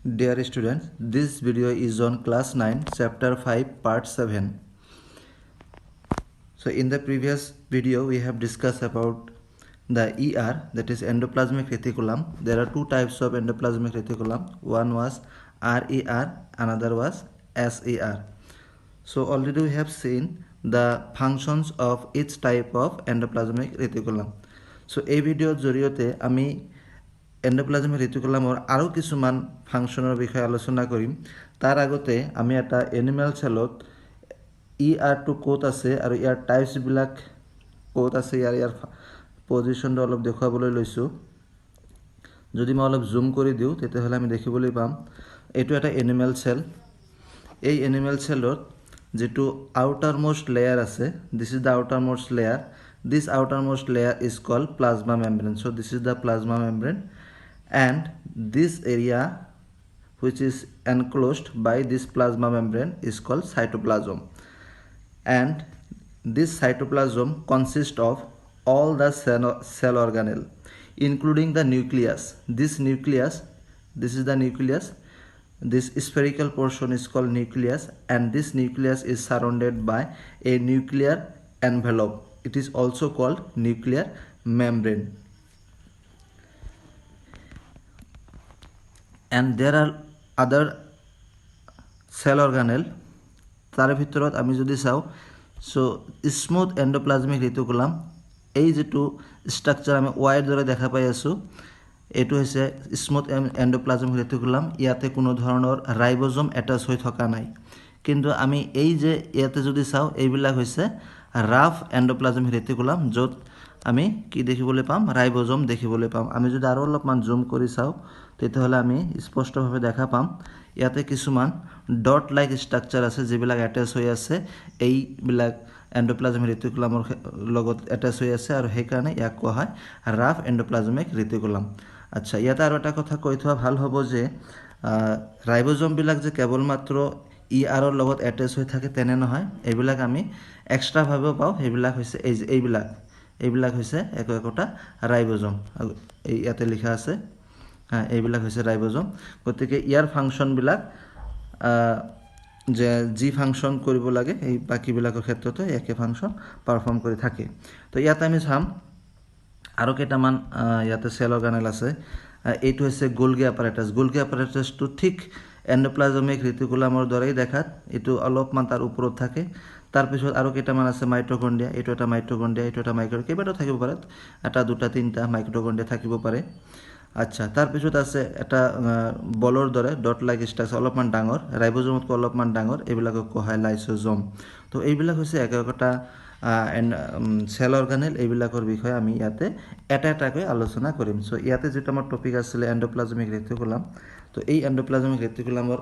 Dear students, this video is on class 9, chapter 5, part 7. So in the previous video, we have discussed about the ER, that is endoplasmic reticulum. There are two types of endoplasmic reticulum. One was RER, another was SER. So already we have seen the functions of each type of endoplasmic reticulum. So এই ভিডিওৰ জৰিয়তে আমি endoplasmic ৰেটিকুলামৰ আৰু কিছুমান ফাংচনৰ বিষয়ে আলোচনা কৰিম। তাৰ আগতে আমি এটা এনিমেল সেলত ER2 কোড আছে আৰু ইয়াৰ টাইপছবিলাক কোড আছে, ইয়াৰ পজিশ্যনটো অলপ দেখুৱাবলৈ লৈছোঁ। যদি মই অলপ জুম কৰি দিওঁ তেতিয়াহ'লে আমি দেখিবলৈ পাম এইটো এটা এনিমেল সেল। এই এনিমেল সেলত যেটো আউটাৰমোষ্ট লেয়াৰ আছে, this is the outermost layer. This outermost layer is called plasma membrane. So this is the plasma membrane, and this area which is enclosed by this plasma membrane is called cytoplasm. And this cytoplasm consists of all the cell organelle, including the nucleus. This is the nucleus. This spherical portion is called nucleus, and this nucleus is surrounded by a nuclear envelope. It is also called nuclear membrane. And there are other cell organelle. তার ভিতৰত আমি যদি চাও, so smooth endoplasmic reticulum, এই যেটো structure আমি ওয়াইৰ দৰে দেখা পাই আছো, এটো হৈছে স্মুথ এন্ডোপ্লাজমিক ৰেটিকুলাম। ইয়াতে কোনো ধৰণৰ ৰাইবোজম এটাচ হৈ থকা নাই। কিন্তু আমি এই যে ইয়াতে যদি চাও, এইবিলাক হৈছে রাফ এন্ডোপ্লাজমিক ৰেটিকুলাম, য'ত আমি কি দেখিবলৈ পাম, ৰাইবোজম দেখিবলৈ পাম। আমি যদি আৰু অলপমান জুম কৰি চাও তেতিয়াহ'লে আমি স্পষ্টভাৱে দেখা পাম ইয়াতে কিছুমান ডট লাইক স্ট্ৰাকচাৰ আছে যিবিলাক এটাচ হৈ আছে, এইবিলাক এন্ডোপ্লাজমিক ৰেটিকুলামৰ লগত এটাচ হৈ আছে, আৰু সেইকাৰণে ইয়াক কোৱা হয় ৰাফ এন্ডোপ্লাজমিক ৰেটিকুলাম। আচ্ছা, ইয়াতে আৰু এটা কথা কৈ থোৱা ভাল হ'ব যে ৰাইবোজমবিলাক যে কেৱল মাত্ৰ ERৰ লগত এটাচ হৈ থাকে তেনে নহয়, এইবিলাক আমি এক্সট্ৰাভাৱেও পাওঁ। সেইবিলাক হৈছে এইবিলাক হৈছে একোটা ৰাইবোজম। ইয়াতে লিখা আছে, এইবিলাক হৈছে ৰাইবোজম। গতিকে ইয়াৰ ফাংচনবিলাক যে যি ফাংচন কৰিব লাগে এই বাকীবিলাকৰ ক্ষেত্ৰতে একে ফাংচন পাৰফৰ্ম কৰি থাকে। তো ইয়াতে আমি চাম আৰু কেইটামান ইয়াতে সেল অৰ্গানেল আছে। এইটো হৈছে গোলগি এপাৰেটাছ। গোলগি এপাৰেটাছটো ঠিক এন্ডোপ্লাজমিক ৰেটিকুলামৰ দৰেই দেখাত, এইটো অলপমান তাৰ ওপৰত থাকে। তাৰপিছত আৰু কেইটামান আছে মাইট্ৰকন্ড্ৰিয়া, এইটো এটা মাইট্ৰকন্ড্ৰিয়া, এইটো এটা কেইবাটাও থাকিব পাৰে, এটা দুটা তিনিটা মাইট্ৰকন্ড্ৰিয়া থাকিব পাৰে। আচ্ছা, তাৰপিছত আছে এটা বলৰ দৰে ডট লাইক ষ্ট্ৰাকচাৰ, অলপমান ডাঙৰ, ৰাইবোজমতকৈ অলপমান ডাঙৰ, এইবিলাকক কোৱা হয় লাইসোজম। তো এইবিলাক হৈছে একোটা সেল অৰ্গানেল। এইবিলাকৰ বিষয়ে আমি ইয়াতে এটা এটাকৈ আলোচনা কৰিম। সো ইয়াতে যেটো আমাৰ টপিক আছিলে এন্ডোপ্লাজমিক ৰেটিকুলাম, তো এই এন্ডোপ্লাজমিক ৰেটিকুলামৰ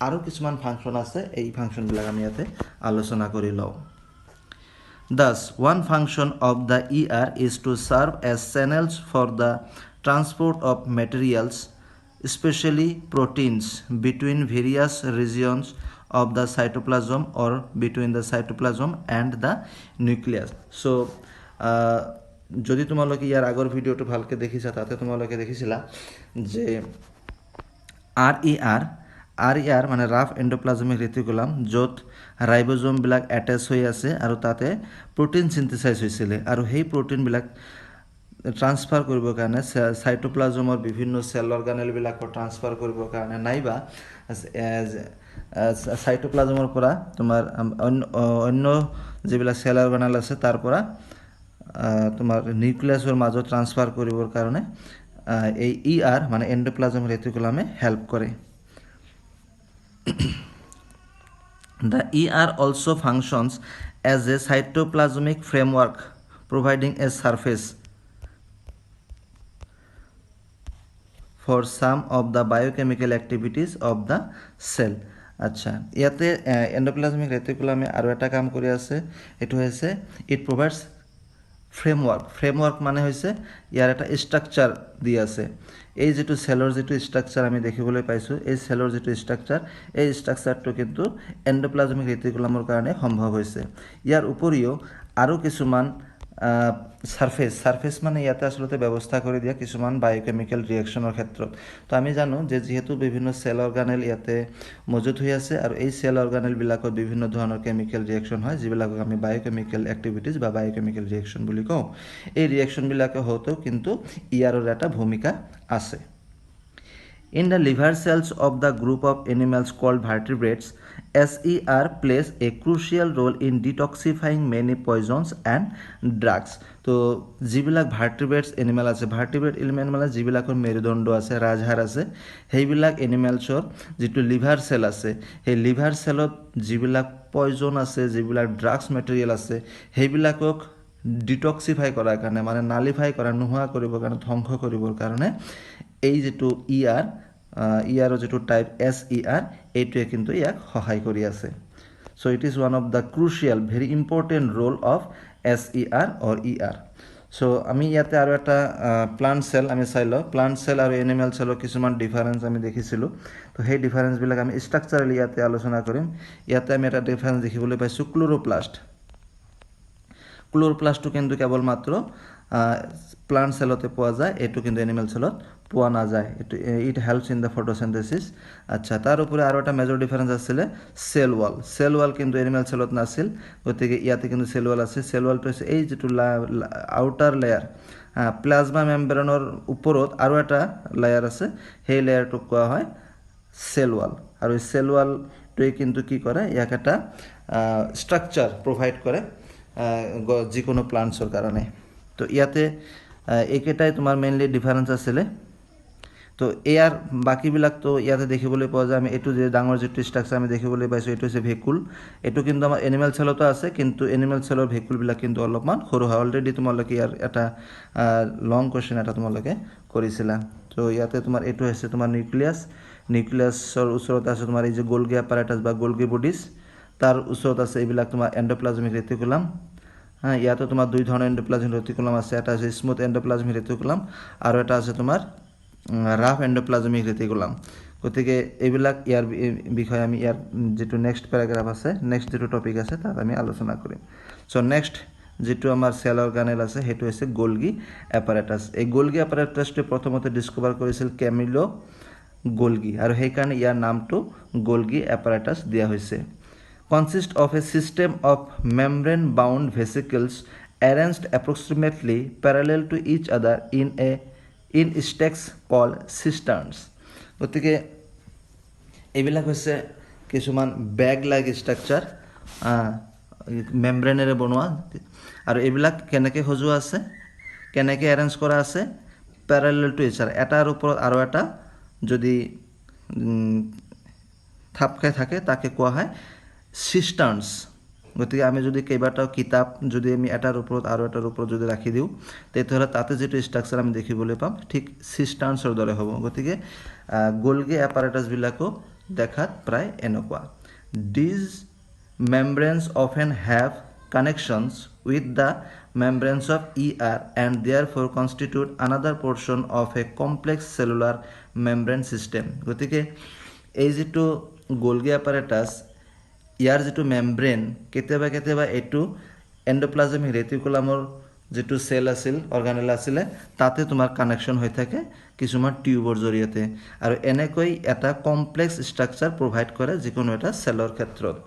আৰু কিছুমান ফাংচন আছে, এই ফাংচনবিলাক আমি ইয়াতে আলোচনা কৰি লওঁ। Thus, one function of the ER is to serve as channels for the transport of materials, especially proteins, between various regions of the cytoplasm or between the cytoplasm and the nucleus. So, যদি তোমালোকে ইয়াৰ আগৰ ভিডিওটো ভালকে দেখিছা তাতে তোমালোকে দেখিছিলা যে RER মানে ৰাফ এন্ডোপ্লাজমিক ৰেটিকুলাম, য'ত ৰাইবোজমবিলাক এটাচ হৈ আছে আৰু তাতে প্ৰটিন সিন্থেসাইজ হৈছিলে, আৰু সেই প্ৰটিনবিলাক ট্ৰান্সফাৰ কৰিবৰ কাৰণে সাইটোপ্লাজমৰ বিভিন্ন সেল অৰ্গানেলবিলাকৰ ট্ৰান্সফাৰ কৰিবৰ কাৰণে, নাইবা সাইটোপ্লাজমৰ পৰা তোমাৰ অন্য যিবিলাক সেল অৰ্গানেল আছে তাৰ পৰা তোমাৰ নিউক্লিয়াছৰ মাজত ট্ৰান্সফাৰ কৰিবৰ কাৰণে এই ER মানে এন্ডোপ্লাজমিক ৰেটিকুলামে হেল্প কৰে। The ER also functions as a cytoplasmic framework, providing a surface for some of the biochemical activities of the cell. আচ্ছা, ইয়াতে এন্ডোপ্লাজমিক ৰেটিকুলামে আৰু এটা কাম কৰি আছে, এটো হৈছে ইট প্ৰভাইডস ফ্ৰেমৱৰ্ক মানে হৈছে ইয়াৰ এটা ষ্ট্ৰাকচাৰ দি আছে। এই যেটো সেলৰ যেটো ষ্ট্ৰাকচাৰ আমি দেখিবলৈ পাইছো, এই সেলৰ যেটো ষ্ট্ৰাকচাৰ, এই ষ্ট্ৰাকচাৰটো কিন্তু এন্ডোপ্লাজমিক ৰেটিকুলামৰ কাৰণে সম্ভৱ হৈছে। ইয়াৰ উপৰিও আৰু কিছুমান সাৰফেচ মানে ইয়াতে আচলতে ব্যৱস্থা কৰি দিয়া কিছুমান বায়'কেমিকেল ৰিয়েকশ্যনৰ ক্ষেত্ৰত তো আমি জানো যে যিহেতু বিভিন্ন চেল অৰ্গানেল ইয়াতে মজুত হৈ আছে আৰু এই চেল অৰ্গানেলবিলাকত বিভিন্ন ধৰণৰ কেমিকেল ৰিয়েকশ্যন হয় যিবিলাকক আমি বায়'কেমিকেল এক্টিভিটিজ বা বায়'কেমিকেল ৰিয়েকশ্যন বুলি কওঁ এই ৰিয়েকশ্যনবিলাকে হওঁতেও কিন্তু ইয়াৰৰ এটা ভূমিকা আছে In the liver cells of the group of animals called vertebrates, SER plays a crucial role in detoxifying many poisons and drugs. তো যিবিলাক ভাৰ্টিব্ৰেটছ এনিমেল আছে ভাৰ্টিব্ৰেট এনিমেল মানে যিবিলাকৰ মেৰুদণ্ড আছে ৰাজহাড় আছে সেইবিলাক এনিমেলছৰ যিটো লিভাৰ চেল আছে সেই লিভাৰ চেলত যিবিলাক পয়জন আছে যিবিলাক ড্ৰাগছ মেটেৰিয়েল আছে সেইবিলাকক ডিটক্সিফাই কৰাৰ কাৰণে মানে নালিফাই কৰা নোহোৱা কৰিবৰ কাৰণে ধ্বংস কৰিবৰ কাৰণে এই যেটো ER যেটো টাইপ SER এইটোৱে কিন্তু ইয়াক সহায় কৰি আছে so it is one of the crucial very important role of SER or ER so আমি ইয়াতে আৰু এটা প্লান্ট সেল আমি চাই লওঁ প্লান্ট সেল আৰু এনিমেল সেলৰ কিছুমান ডিফাৰেন্স আমি দেখিছিলোঁ তো সেই ডিফাৰেন্সবিলাক আমি ষ্ট্ৰাকচাৰেলি ইয়াতে আলোচনা কৰিম ইয়াতে আমি এটা ডিফাৰেন্স দেখিবলৈ পাইছোঁ ক্লোৰোপ্লাষ্টটো কিন্তু কেৱল মাত্ৰ প্লান্ট সেলতে পোৱা যায় এটো কিন্তু এনিমেল সেলত পোৱা নাযায় it helps in the photosynthesis আচ্ছা তাৰ উপৰি আৰু এটা মেজৰ ডিফাৰেন্স আছিল সেল ওয়াল কিন্তু এনিমেল সেলত নাছিল গতিকে ইয়াতে কিন্তু সেল ওয়াল আছে সেল ওয়ালটো আছে এই যেটো আউটাৰ লেয়াৰ প্লাজমা মেমব্ৰেনৰ ওপৰত আৰু এটা লেয়াৰ আছে সেই লেয়াৰটোক কোৱা হয় সেল ওয়াল আৰু এই সেল ওয়ালটোৱে কিন্তু কি কৰে ইয়াক এটা ষ্ট্ৰাকচাৰ প্ৰভাইড কৰে যিকোনো প্লান্টছৰ কাৰণে তো ইয়াতে এইকেইটাই তোমাৰ মেইনলি ডিফাৰেন্স আছিলে তো এয়াৰ বাকিবিলাক তো ইয়াতে দেখিবলৈ পোৱা যায় আমি এইটো যে ডাঙৰ যেটো ষ্ট্ৰাকচাৰ আমি দেখিবলৈ পাইছোঁ এইটো হৈছে ভেকুল এইটো কিন্তু আমাৰ এনিমেল সেলতো আছে কিন্তু এনিমেল সেলৰ ভেকুলবিলাক কিন্তু অলপমান সৰু হয় অলৰেডি তোমালোকে ইয়াৰ এটা লং কোৱেশ্চন এটা তোমালোকে কৰিছিলা তো ইয়াতে তোমাৰ এইটো হৈছে তোমাৰ নিউক্লিয়াছৰ ওচৰত আছে তোমাৰ এই যে গোলগি এপাৰেটাছ বা গোলগি বডিজ তাৰ ওচৰত আছে এইবিলাক তোমাৰ এণ্ডোপ্লাজমিক ৰেটিকুলাম ইয়াতে তোমাৰ দুই ধৰণৰ এণ্ডোপ্লাজমিক ৰেটিকুলাম আছে এটা আছে স্মুথ এণ্ডোপ্লাজমিক ৰেটিকুলাম আৰু এটা আছে তোমাৰ ৰাফ এণ্ডোপ্লাজমিক ৰেটিকুলাম গতিকে এইবিলাক ইয়াৰ বিষয়ে আমি ইয়াৰ যেটো নেক্সট প্যাৰাগ্ৰাফ আছে নেক্সট যেটো টপিক আছে তাত আমি আলোচনা কৰিম সো নেক্সট যেটো আমাৰ সেল অৰ্গানেল আছে হেতু হৈছে গোলগি এপাৰেটাছ এই গোলগি এপাৰেটাছটো প্ৰথমতে ডিসকভাৰ কৰিছিল কেমিলো গোলগি আৰু সেই কাৰণে ইয়াৰ নামটো গোলগি এপাৰেটাছ দিয়া হৈছে consist of a system of membrane bound vesicles arranged approximately parallel to each other in stacks called cisterns গতিকে এইবিলাক হৈছে কিছুমান ব্যাগ লাইক ষ্ট্ৰাকচাৰ মেমব্ৰেনেৰে বনোৱা আৰু এইবিলাক কেনেকৈ সজোৱা আছে কেনেকৈ এৰেঞ্জ কৰা আছে প্যাৰেলেল টু ইচ আদাৰ এটাৰ ওপৰত আৰু এটা যদি থাপ খাই থাকে তাকে কোৱা হয় সিস্টাৰ্নছ গতিকে আমি যদি কেইবাটাও কিতাপ যদি আমি এটাৰ ওপৰত আৰু এটাৰ ওপৰত যদি ৰাখি দিওঁ তেতিয়াহ'লে তাতে যেটো ষ্ট্ৰাকচাৰ আমি দেখিবলৈ পাম ঠিক সিস্টাৰ্নছৰ দৰে হ'ব গতিকে গোলগি এপাৰেটাছবিলাকো দেখাত প্ৰায় এনেকুৱা these membranes often have connections with the membranes of ER and therefore constitute another portion of a complex cellular membrane system গতিকে এই যেটো গোলগি এপাৰেটাছ ইয়াৰ যেটো মেমব্ৰেন কেতিয়াবা এটো এণ্ডোপ্লাজমিক ৰেটিকুলামৰ যেটো সেল আছিল অৰ্গানেল আছিল তাতে তোমাৰ কানেকশ্যন হৈ থাকে কিছুমান টিউবৰ জৰিয়তে আৰু এনেকৈ এটা কমপ্লেক্স ষ্ট্ৰাকচাৰ প্ৰভাইড কৰে যিকোনো এটা সেলৰ ক্ষেত্ৰত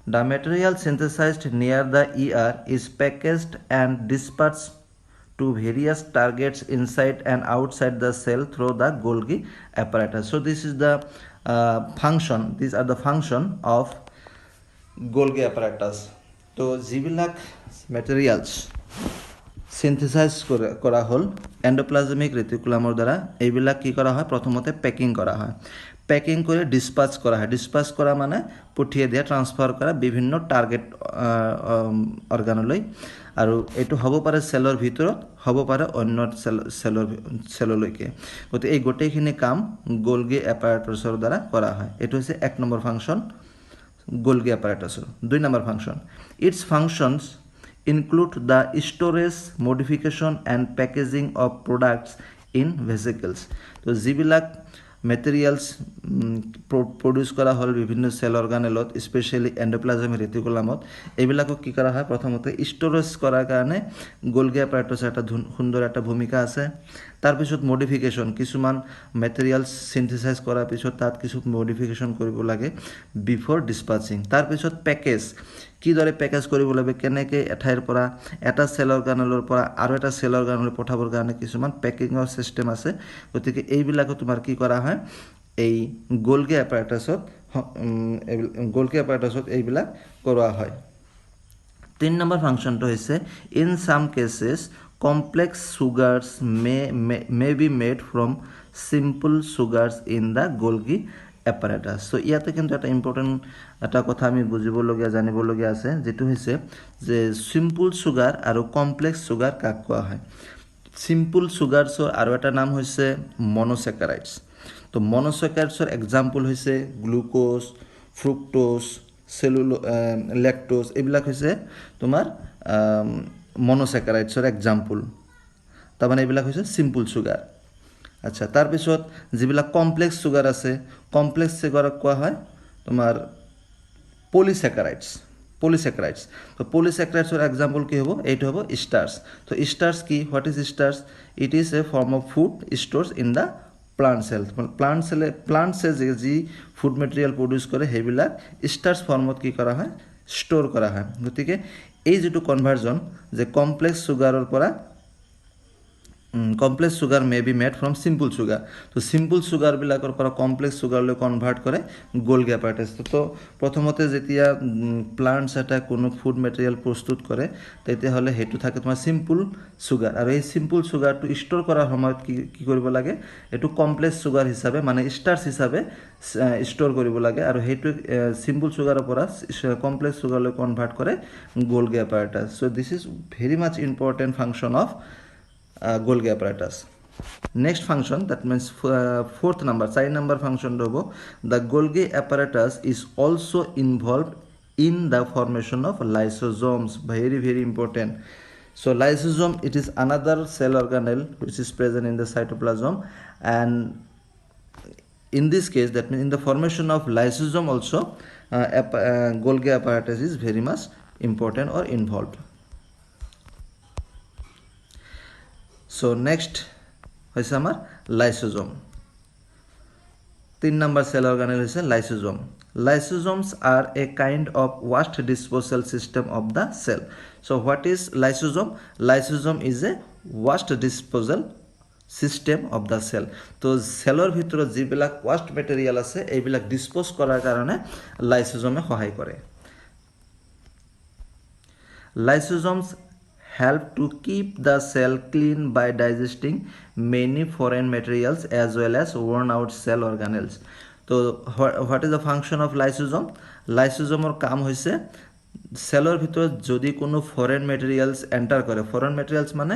The material synthesized near the ER is packaged and dispatched to various targets inside and outside the cell through the Golgi apparatus. So this is the function. These are the function of Golgi apparatus. So যিবিলাক materials synthesize কৰা হল এণ্ডোপ্লাজমিক ৰেটিকুলামৰ দ্বাৰা এইবিলাক কি কৰা হয় প্ৰথমতে packing কৰা হয় পেকিং কৰি ডিসপাচ কৰা হয় ডিসপাচ কৰা মানে পঠিয়ে দিয়া ট্ৰান্সফাৰ কৰা বিভিন্ন টাৰ্গেট অৰ্গানলৈ আৰু এটো হ'ব পাৰে সেলৰ ভিতৰত হ'ব পাৰে অন্য সেললৈকে গতে এই গোটেইখিনি কাম গোলগি এপাৰেটাছৰ দ্বাৰা কৰা হয় এটো হৈছে এক নম্বৰ ফাংচন গোলগি এপাৰেটাছৰ দুই number function it's functions include the storage modification and packaging of products in vesicles তো যিবিলাক মেটেৰিয়েলছ প্ৰডিউচ কৰা হ'ল বিভিন্ন সেল অৰ্গানেলত স্পেচিয়েলি এণ্ডোপ্লাজমিক ৰেটিকুলামত এইবিলাকক কি কৰা হয় প্ৰথমতে ষ্ট'ৰেজ কৰাৰ কাৰণে গোলগি এপাৰেটাছৰ এটা সুন্দৰ এটা ভূমিকা আছে তাৰপিছত মডিফিকেশ্যন কিছুমান মেটেৰিয়েলছ সিনথেসাইজ কৰাৰ পিছত তাত কিছু মডিফিকেশ্যন কৰিব লাগে বিফৰ ডিসপাচিং তাৰপিছত পেকেজ কিদৰে পেকেজ কৰিব লাগে কেনেকৈ এঠাইৰ পৰা এটা সেল অৰ্গানেলৰ পৰা আৰু এটা সেল অৰ্গানেলৈ পঠাবৰ কাৰণে কিছুমান পেকিঙৰ সিস্টেম আছে গতিকে এইবিলাকো তোমাৰ কি কৰা হয় এই গোলগি এপাৰেটাছত এইবিলাক কৰোৱা হয় 3 নম্বৰ ফাংশনটো হৈছে in some cases complex sugars may be made from simple sugars in the Golgi apparatus. So ইয়াতে কিন্তু এটা ইম্পৰ্টেন্ট এটা কথা আমি বুজিবলগীয়া জানিবলগীয়া আছে যেটো হৈছে যে সিম্পল সুগাৰ আৰু কমপ্লেক্স সুগাৰ কাক কোৱা হয় সিম্পল সুগাৰছৰ আৰু এটা নাম হৈছে মনোস্যাকাৰাইডছ তো মনোস্যাকাৰাইডছৰ এক্সাম্পল হৈছে গ্লুকোজ ফ্ৰুক্টোজ লেক্টোজ এইবিলাক হৈছে তোমাৰ মনোস্যাকাৰাইডছৰ এক্সাম্পল তাৰমানে এইবিলাক হৈছে সিম্পল সুগাৰ আচ্ছা তাৰপিছত যিবিলাক কমপ্লেক্স সুগাৰ আছে কমপ্লেক্স সুগাৰক কোৱা হয় তোমাৰ পলিস্যাকাৰাইডছ তো পলিস্যাকাৰাইডছৰ এক্সাম্পল কি হ'ব এইটো হ'ব স্টাৰ্চ তো স্টাৰ্চ কি what is starch it is a form of food stored in the plant cell যি ফুড মেটেৰিয়েল প্ৰডিউচ কৰে সেইবিলাক স্টাৰ্চ ফৰ্মত কি কৰা হয় ষ্ট'ৰ কৰা হয় গতিকে এই যেটো কনভাৰ্জন যে কমপ্লেক্স সুগাৰৰ পৰা complex sugar may be made from simple sugar তো সিম্পল সুগাৰ বিলাকৰ পৰা কমপ্লেক্স সুগাৰলৈ কনভাৰ্ট কৰে গোলগি এপাৰেটাছ তো প্ৰথমতে যেতিয়া প্লান্টছ এটা কোনো ফুড মেটেৰিয়েল প্ৰস্তুত কৰে তেতিয়া হলে হেতু থাকে তোমাৰ সিম্পল সুগাৰ আৰু এই সিম্পল সুগাৰটো ষ্ট'ৰ কৰাৰ সময়ত কি কৰিব লাগে এটো কমপ্লেক্স সুগাৰ হিচাপে মানে স্টাৰ্চ হিচাপে ষ্ট'ৰ কৰিব লাগে আৰু হেতু সিম্পল সুগাৰৰ পৰা কমপ্লেক্স সুগাৰলৈ কনভাৰ্ট কৰে Golgi apparatus so this is very much important function of Golgi apparatus. Next function, that means fourth number, 4 number function hobo the Golgi apparatus is also involved in the formation of lysosomes. Very important. So lysosome, it is another cell organelle which is present in the cytoplasm, and in this case, that means in the formation of lysosome also Golgi apparatus is very much important or involved. So next হৈছে আমাৰ lysosome 3 number cell organelle হৈছে lysosome Lysosomes are a kind of waste disposal system of the cell. So what is lysosome? Lysosome is a waste disposal system of the cell. তো সেলৰ ভিতৰত যিবিলাক waste material আছে এইবিলাক dispose কৰাৰ কাৰণে লাইসোজোমে সহায় কৰে Lysosomes help to keep the cell clean by digesting many foreign materials as well as worn out cell organelles. So what is the function of lysosome? Lysosomer কাম হৈছে সেলৰ ভিতৰত যদি কোনো ফৰেন মেটেৰিয়েলছ এন্টাৰ কৰে ফৰেন মেটেৰিয়েলছ মানে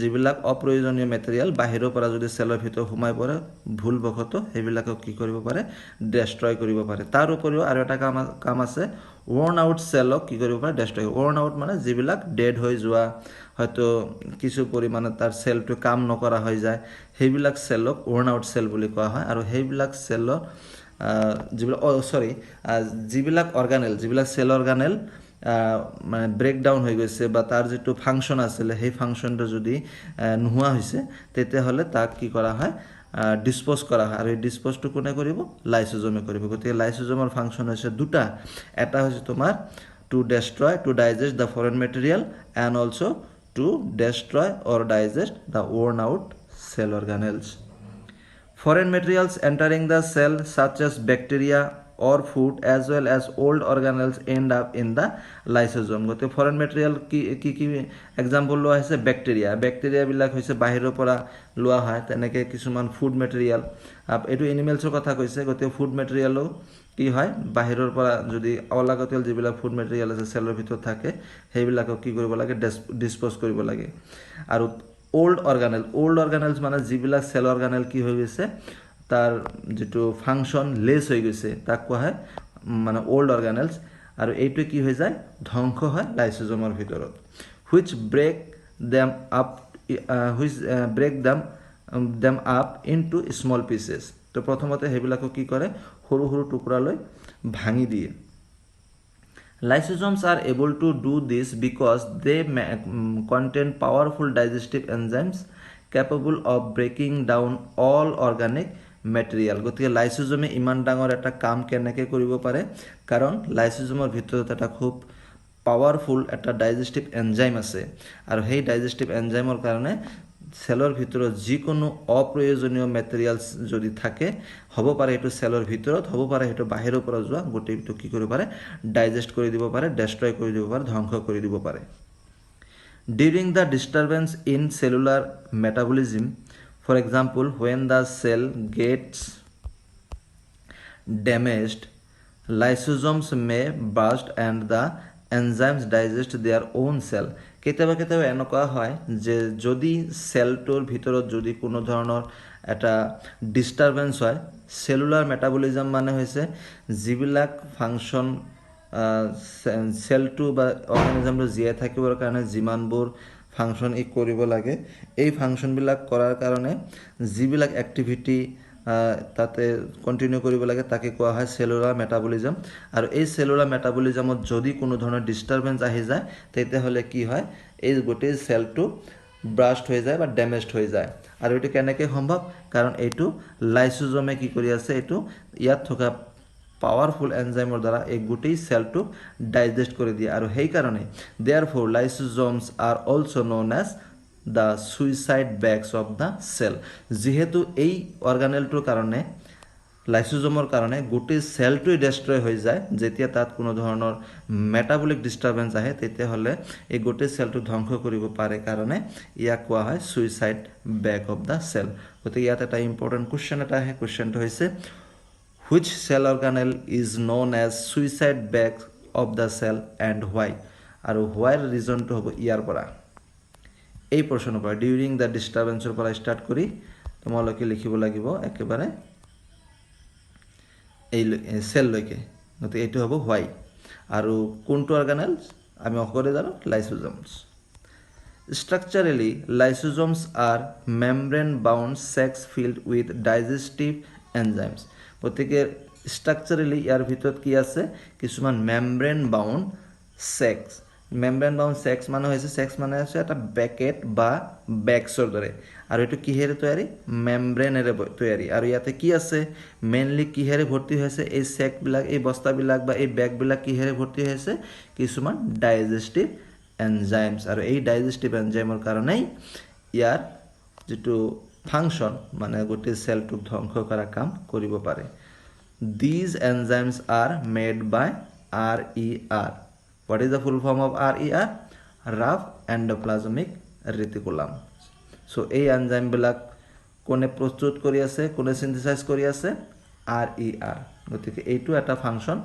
যিবিলাক অপ্ৰয়োজনীয় material বাহিৰৰ পৰা যদি সেলৰ ভিতৰত সোমাই পৰে ভুলবশত সেইবিলাকক কি কৰিব পাৰে ডেষ্ট্ৰয় কৰিব পাৰে তাৰ উপৰিও আৰু এটা কাম আছে worn out cellক কি কৰিব পাৰে ডেষ্ট্ৰয় worn out মানে যিবিলাক ডেড হৈ যোৱা হয়তো কিছু পৰিমাণে তাৰ সেলটো কাম নকৰা হৈ যায় সেইবিলাক সেলক worn out cell বুলি কোৱা হয় আৰু সেইবিলাক সেলৰ যিবিলাক অৰ্গানেল যিবিলাক সেল অৰ্গানেল মানে ব্ৰেক ডাউন হৈ গৈছে বা তাৰ যেটো ফাংশন আছিল সেই ফাংশনটো যদি নোহোৱা হৈছে তেতিয়া হলে তাক কি কৰা হয় ডিসপোজ কৰা হয় আৰু এই ডিসপোজটো কোনে কৰিব লাইসোজোমে কৰিব গতিকে লাইসোজোমৰ ফাংশন হৈছে দুটা এটা হৈছে তোমাৰ to destroy to digest the foreign material and also to destroy or digest the worn out cell organelles foreign materials entering the cell such as bacteria or food as well as old organelles end up in the lysosome gote foreign material ki example loa hoise bacteria bilak hoise bahirer pora loa hoy teneke kisuman food material etu animals er kotha koise gote food material কি হয় বাহিৰৰ পৰা যদি অলাগতিয়াল যিবিলাক food material আছে সেলৰ ভিতৰত থাকে সেইবিলাকক কি কৰিব লাগে ডিসপোজ কৰিব লাগে আৰু old organelles মানে যিবিলাক সেল অৰ্গানেল কি হৈ গৈছে তাৰ যেটো ফাংশন লেস হৈ গৈছে তাক কোৱা হয় মানে old organelles আৰু এইটো কি হৈ যায় ধ্বংস হয় লাইসোজোমৰ ভিতৰত which break them up into small pieces তো প্ৰথমতে হেবিলাকো কি কৰে সৰু সৰু টুকুৰালৈ ভাঙি দিয়ে Lysosomes are able to do this because they contain powerful digestive enzymes capable of breaking down all organic material. গতিকে লাইসোজমে ইমান ডাঙৰ এটা কাম কেনেকৈ কৰিব পাৰে কাৰণ লাইসোজমৰ ভিতৰত এটা খুব পাৱাৰফুল এটা ডাইজেষ্টিভ এনজাইম আছে আৰু সেই ডাইজেষ্টিভ এনজাইমৰ কাৰণে সেলৰ ভিতৰত যিকোনো অপ্ৰয়োজনীয় মেটেৰিয়েলছ যদি থাকে হ'ব পাৰে এইটো সেলৰ ভিতৰত হ'ব পাৰে এইটো বাহিৰৰ পৰা যোৱা গোটেইটো কি কৰিব পাৰে ডাইজেষ্ট কৰি দিব পাৰে ডেষ্ট্ৰয় কৰি দিব পাৰে ধ্বংস কৰি দিব পাৰে During the disturbance in cellular metabolism, for example, when the cell gets damaged, lysosomes may burst and the enzymes digest their own cell. কেতিয়াবা কেতিয়াবা এনেকুৱা হয় যে যদি সেলটোৰ ভিতৰত যদি কোনো ধৰণৰ এটা ডিস্টাৰবেন্স হয় সেলুলাৰ মেটাবলিজম মানে হৈছে যিবিলাক ফাংশন সেলটো বা অৰ্গানিজমটো জীয়াই থাকিবৰ কাৰণে যিমানবোৰ ফাংশন ই কৰিব লাগে এই ফাংশনবিলাক কৰাৰ কাৰণে যিবিলাক এক্টিভিটি তাতে কন্টিনিউ কৰিব লাগে তাকে কোৱা হয় সেলুলাৰ মেটাবলিজম আৰু এই সেলুলাৰ মেটাবলিজমত যদি কোনো ধৰণৰ ডিস্টাৰবেন্স আহি যায় তেতিয়াহ'লে কি হয় এই গোটেই সেলটো ব্ৰাষ্ট হৈ যায় বা ড্যামেজড হৈ যায় আৰু এটো কেনেকৈ সম্ভৱ কাৰণ এইটো লাইসোজমে কি কৰি আছে এইটো ইয়াত থকা পাৱাৰফুল এনজাইমৰ দ্বাৰা এই গোটেই সেলটো ডাইজেষ্ট কৰি দিয়ে আৰু সেই কাৰণে therefore lysosomes are also known as the suicide bags of the cell যেহেতু এই অৰ্গানেলটোৰ কাৰণে লাইসোজমৰ কাৰণে গোটেই সেলটোই ডেস্ট্ৰয় হৈ যায় যেতিয়া তাত কোনো ধৰণৰ মেটাবলিক ডিস্টাৰবেন্স আহে তেতিয়াহ'লে এই গোটেই সেলটো ধ্বংস কৰিব পাৰে কাৰণে ইয়াক কোৱা হয় suicide bag of the cell গতিকে ইয়াত এটা ইম্পৰ্টেন্ট কোৱেশ্চন এটা আহে কোৱেশ্চনটো হৈছে which cell organelle is known as suicide bag of the cell and why আৰু why reason to হ'ব ইয়াৰ পৰা এই প্ৰশ্নৰ পৰা ডিউৰিং দ্য ডিস্টাৰবেন্সৰ পৰা স্টাৰ্ট কৰি তোমালোকে লিখিব লাগিব একেবাৰে এই সেল লৈকে গতিকে এইটো হ'ব why আৰু কোনটো অৰ্গানেলছ আমি অকলে জানো লাইসোজোমছ Structurally, lysosomes are membrane-bound sacs filled with digestive enzymes. গতিকে structurally ইয়াৰ ভিতৰত কি আছে কিছুমান membrane-bound sacs. Membrane-bound sacs মানে হৈছে sacs মানে হৈছে এটা পেকেট বা বেগছৰ দৰে আৰু এটো কিহেৰে তৈয়াৰী মেমব্ৰেনেৰে তৈয়াৰী আৰু ইয়াতে কি আছে মেইনলি কিহেৰে ভৰ্তি হৈছে এই sac বিলাক এই বস্তা বিলাক বা এই বেগ বিলাক কিহেৰে ভৰ্তি হৈছে কিছুমান ডাইজেষ্টিভ এনজাইমস আৰু এই ডাইজেষ্টিভ এনজাইমৰ কাৰণে ইয়াৰ যেটো ফাংশন মানে গোটেই সেলটোক ধ্বংস কৰা কাম কৰিব পাৰে these enzymes are made by RER what is the full form of RER rough endoplasmic reticulum so এই এনজাইম বিলাক কোনে প্ৰস্তুত কৰি আছে কোনে সিনথেসাইজ কৰি আছে RER গতিকে এইটো এটা function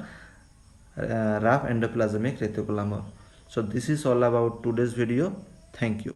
rough endoplasmic reticulum So this is all about today's video. Thank you.